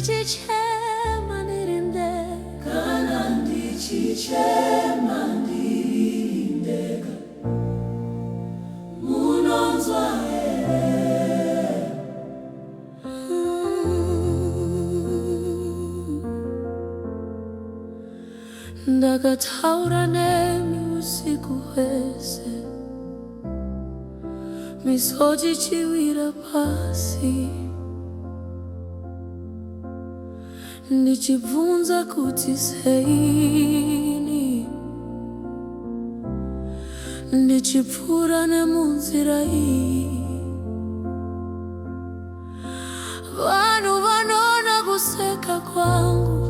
ndichichema ndirindeka, kana ndichichema ndirindeka, munonzwa here? Ndakataura nemi usiku wese, misozi chiwira pasi, ndichibvunza kuti seini, ndichipfuura nemunzira iyi. Vanhu vanoona kuseka kwangu,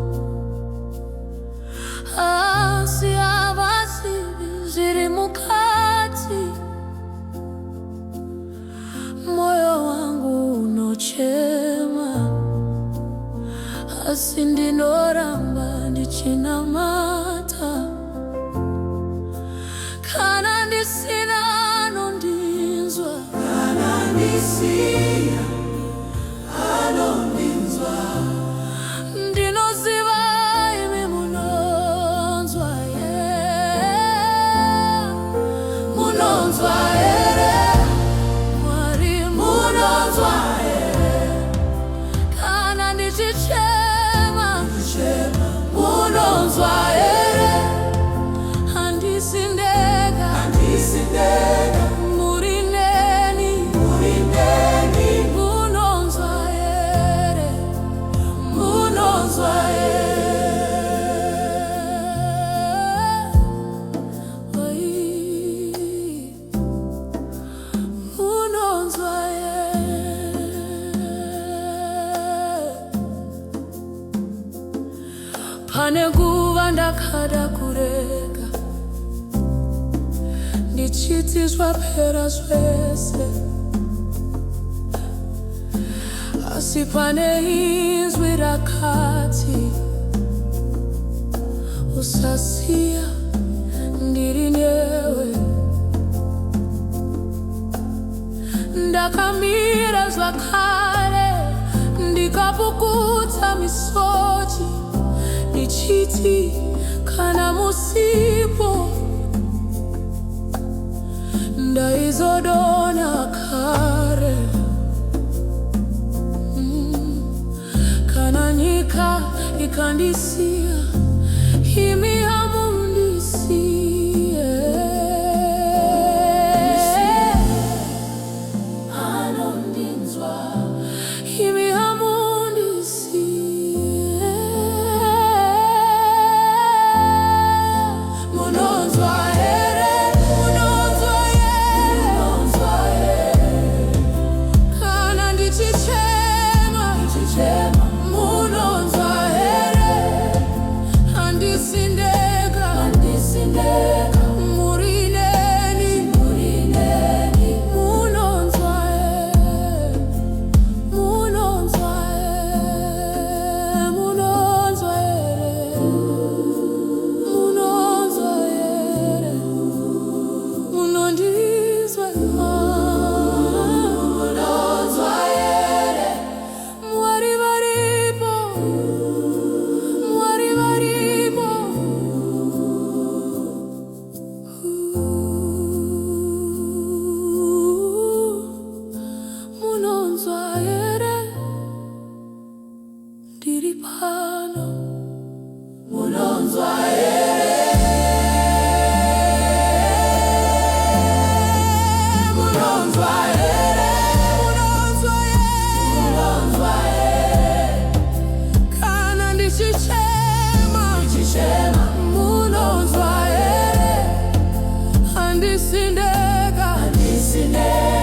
asi havazivi zviri mukati. Moyo wangu unochema, asi ndinoramba ndichinamata. Kana ndisina anondinzwa, Kana ndisina anondinzwa, ndinoziva imi munonzwa, munonzwa here? Mwari Munonzwa here? kana ndichichema, Munonzwa here? handisindeka, Handisindeka, muri neni, muri neni, munonzwa here, munonzwa here? Oi, munonzwa here. Pane nguva ndakada kurega, ndichiti zvapera zvese, asi pane inzwi rakati, usasiya, ndiri newe. Ndakamira zvakare, ndikapukuta misodzi, ndichiti kana musipo ndaizodona kare. Kana nyika ikandisiya, imi hamundisiye. Anondinzwa, Imi hamundisiye. munonzwa here? Munonzwa here? Munonzwa here? Kana ndichichema, Ndichichema, munonzwa here? Handisindeka, handisindeka, muri neni, muri neni, munonzwa here, munonzwa here, munonzwa here, munonzwa here, munondizwa munonzwa here? Mwari varipo, Mwari varipo. Munonzwa here, ndiri pano. Munonzwa here? Munonzwa here? Munonzwa here, Munonzwa here? kana ndichichema, Ndichichema, munonzwa here, handisindeka, handisindeka,